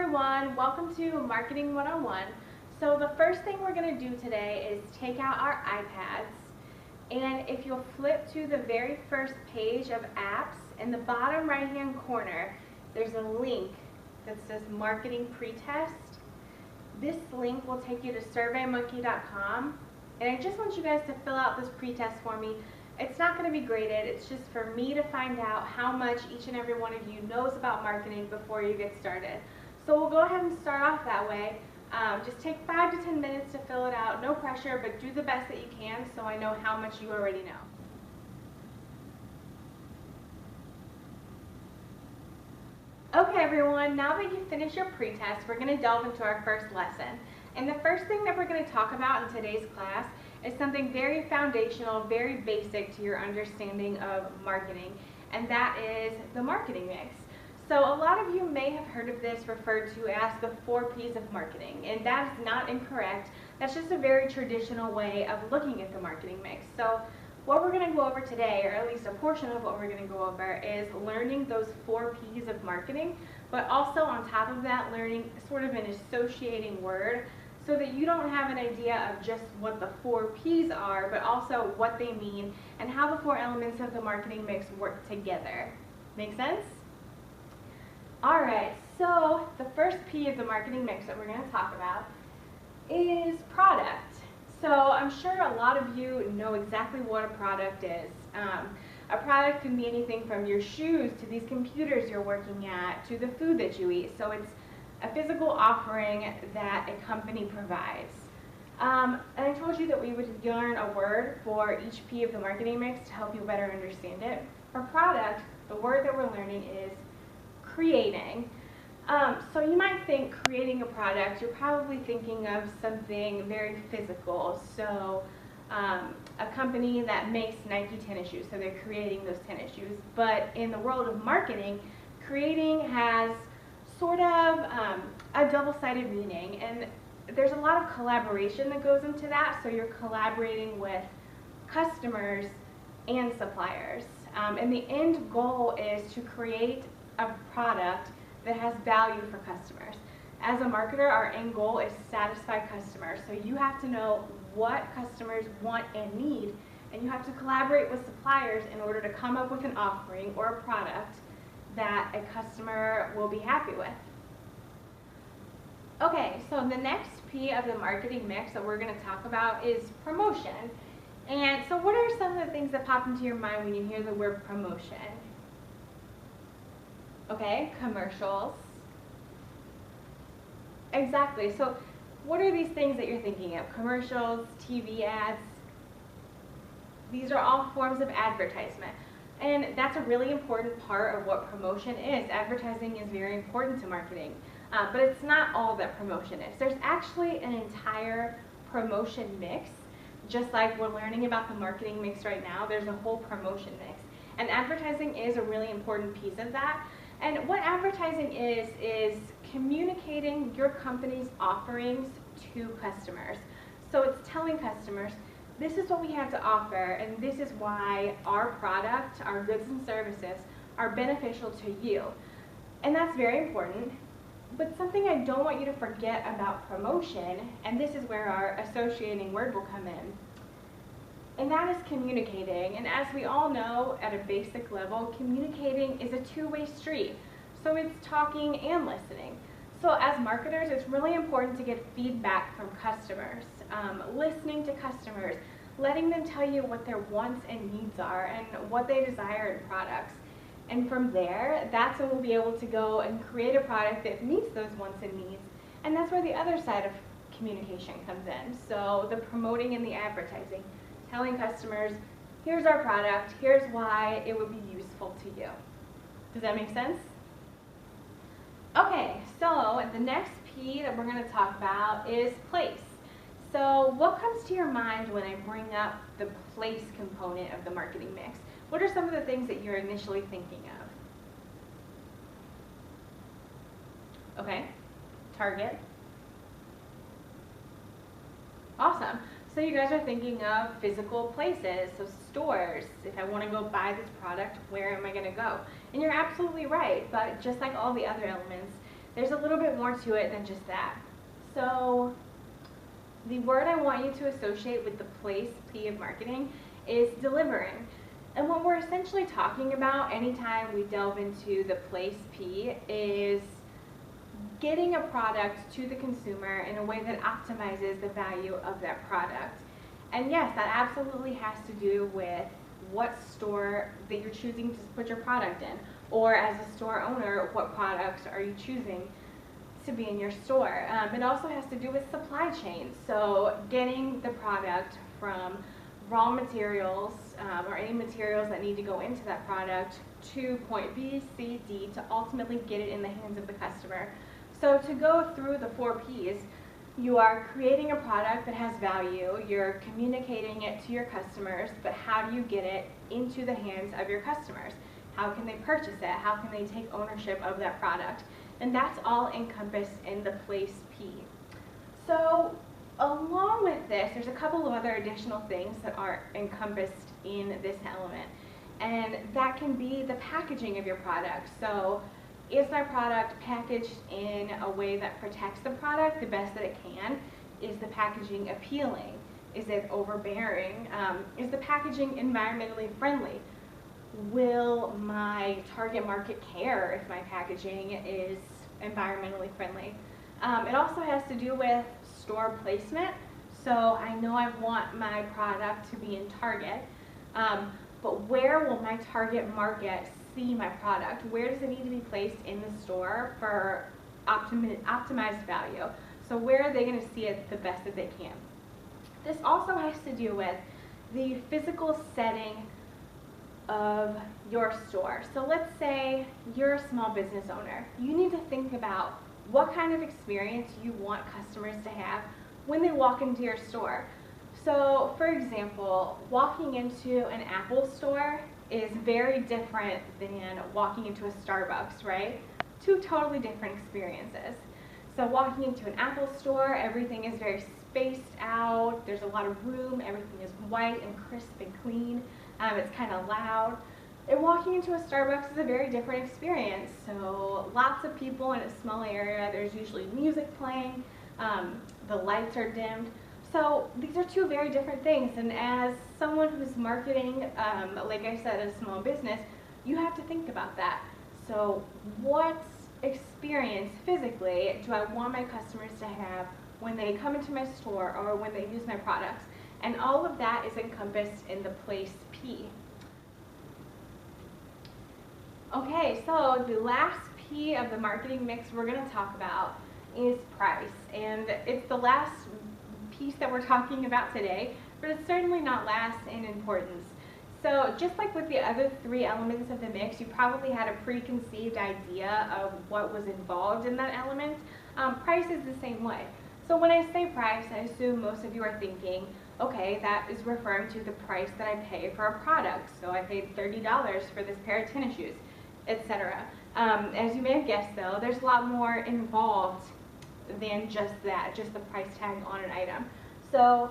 everyone, welcome to Marketing 101. So the first thing we're going to do today is take out our iPads, and if you'll flip to the very first page of apps, in the bottom right hand corner there's a link that says Marketing Pretest. This link will take you to surveymonkey.com, and I just want you guys to fill out this pretest for me. It's not going to be graded, it's just for me to find out how much each and every one of you knows about marketing before you get started. So we'll go ahead and start off that way. Just take 5 to 10 minutes to fill it out, no pressure, but do the best that you can so I know how much you already know. Okay everyone, now that you've finished your pretest, we're going to delve into our first lesson. And the first thing that we're going to talk about in today's class is something very foundational, very basic to your understanding of marketing, and that is the marketing mix. So a lot of you may have heard of this referred to as the 4 P's of marketing, and that is not incorrect. That's just a very traditional way of looking at the marketing mix. So what we're going to go over today, or at least a portion of what we're going to go over, is learning those 4 P's of marketing, but also on top of that learning sort of an associating word, so that you don't have an idea of just what the 4 P's are, but also what they mean and how the 4 elements of the marketing mix work together. Make sense? Alright, so the first P of the marketing mix that we're going to talk about is product. So I'm sure a lot of you know exactly what a product is. A product can be anything from your shoes to these computers you're working at to the food that you eat. So it's a physical offering that a company provides. And I told you that we would learn a word for each P of the marketing mix to help you better understand it. For product, the word that we're learning is creating. So you might think creating a product, you're probably thinking of something very physical. So a company that makes Nike tennis shoes, so they're creating those tennis shoes. But in the world of marketing, creating has sort of a double-sided meaning, and there's a lot of collaboration that goes into that. So you're collaborating with customers and suppliers, and the end goal is to create a product that has value for customers. As a marketer, our end goal is to satisfy customers, so you have to know what customers want and need, and you have to collaborate with suppliers in order to come up with an offering or a product that a customer will be happy with. Okay, so the next P of the marketing mix that we're going to talk about is promotion. And so what are some of the things that pop into your mind when you hear the word promotion? Okay, commercials. Exactly, so what are these things that you're thinking of? Commercials, TV ads. These are all forms of advertisement. And that's a really important part of what promotion is. Advertising is very important to marketing, but it's not all that promotion is. There's actually an entire promotion mix. Just like we're learning about the marketing mix right now, there's a whole promotion mix. And advertising is a really important piece of that. And what advertising is communicating your company's offerings to customers. So it's telling customers, this is what we have to offer, and this is why our product, our goods and services, are beneficial to you. And that's very important. But something I don't want you to forget about promotion, and this is where our associating word will come in, and that is communicating. And as we all know, at a basic level, communicating is a two-way street. So it's talking and listening. So as marketers, it's really important to get feedback from customers, listening to customers, letting them tell you what their wants and needs are and what they desire in products. And from there, that's when we'll be able to go and create a product that meets those wants and needs. And that's where the other side of communication comes in. So the promoting and the advertising, telling customers, here's our product, here's why it would be useful to you. Does that make sense? Okay, so the next P that we're going to talk about is place. So what comes to your mind when I bring up the place component of the marketing mix? What are some of the things that you're initially thinking of? Okay, Target. Awesome. So you guys are thinking of physical places, so stores. If I want to go buy this product, where am I going to go? And you're absolutely right, but just like all the other elements, there's a little bit more to it than just that. So the word I want you to associate with the place P of marketing is delivering. And what we're essentially talking about anytime we delve into the place P is getting a product to the consumer in a way that optimizes the value of that product. And yes, that absolutely has to do with what store that you're choosing to put your product in, or as a store owner, what products are you choosing to be in your store. It also has to do with supply chain, so getting the product from raw materials or any materials that need to go into that product to point B, C, D to ultimately get it in the hands of the customer. So to go through the 4 Ps, you are creating a product that has value, you're communicating it to your customers, but how do you get it into the hands of your customers? How can they purchase it? How can they take ownership of that product? And that's all encompassed in the place P. So along with this, there's a couple of other additional things that are encompassed in this element. And that can be the packaging of your product. So is my product packaged in a way that protects the product the best that it can? Is the packaging appealing? Is it overbearing? Is the packaging environmentally friendly? Will my target market care if my packaging is environmentally friendly? It also has to do with store placement. So I know I want my product to be in Target, but where will my target market see my product? Where does it need to be placed in the store for optimized value? So where are they going to see it the best that they can? This also has to do with the physical setting of your store. So let's say you're a small business owner. You need to think about what kind of experience you want customers to have when they walk into your store. So for example, walking into an Apple store is very different than walking into a Starbucks, right? Two totally different experiences. So walking into an Apple store, everything is very spaced out, there's a lot of room, everything is white and crisp and clean, it's kind of loud. And walking into a Starbucks is a very different experience. So lots of people in a small area, there's usually music playing, the lights are dimmed. So these are two very different things, and as someone who's marketing, like I said, a small business, you have to think about that. So what experience physically do I want my customers to have when they come into my store or when they use my products? And all of that is encompassed in the place P. Okay, so the last P of the marketing mix we're going to talk about is price, and it's the last piece that we're talking about today, but it's certainly not last in importance. So just like with the other 3 elements of the mix, you probably had a preconceived idea of what was involved in that element. Price is the same way. So when I say price, I assume most of you are thinking, okay, that is referring to the price that I pay for a product. So I paid $30 for this pair of tennis shoes, etc. As you may have guessed though, there's a lot more involved than just that, just the price tag on an item. So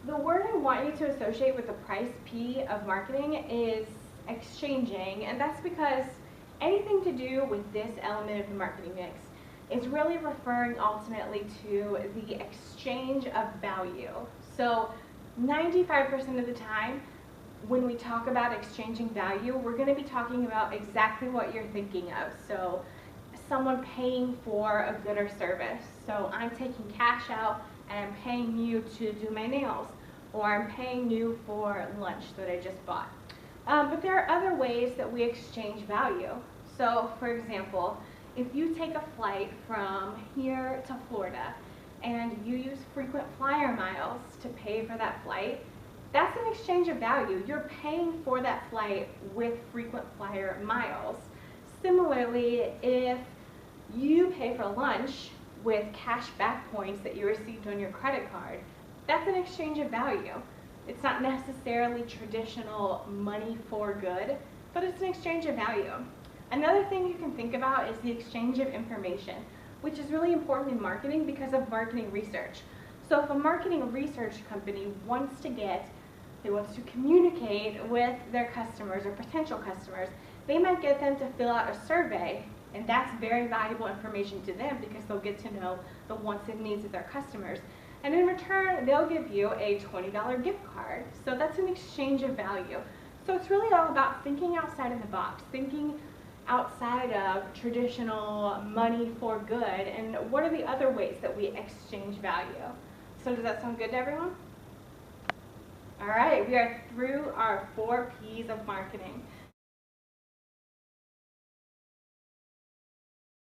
the word I want you to associate with the price P of marketing is exchanging, and that's because anything to do with this element of the marketing mix is really referring ultimately to the exchange of value. So 95% of the time when we talk about exchanging value, we're going to be talking about exactly what you're thinking of. So someone paying for a good or service. So I'm taking cash out and I'm paying you to do my nails, or I'm paying you for lunch that I just bought. But there are other ways that we exchange value. So for example, if you take a flight from here to Florida and you use frequent flyer miles to pay for that flight, that's an exchange of value. You're paying for that flight with frequent flyer miles. Similarly, if you pay for lunch with cash back points that you received on your credit card, that's an exchange of value. It's not necessarily traditional money for good, but it's an exchange of value. Another thing you can think about is the exchange of information, which is really important in marketing because of marketing research. So if a marketing research company wants to communicate with their customers or potential customers, they might get them to fill out a survey And that's very valuable information to them because they'll get to know the wants and needs of their customers. And in return, they'll give you a $20 gift card. So that's an exchange of value. So it's really all about thinking outside of the box, thinking outside of traditional money for good, and what are the other ways that we exchange value. So does that sound good to everyone? All right, we are through our 4 P's of marketing.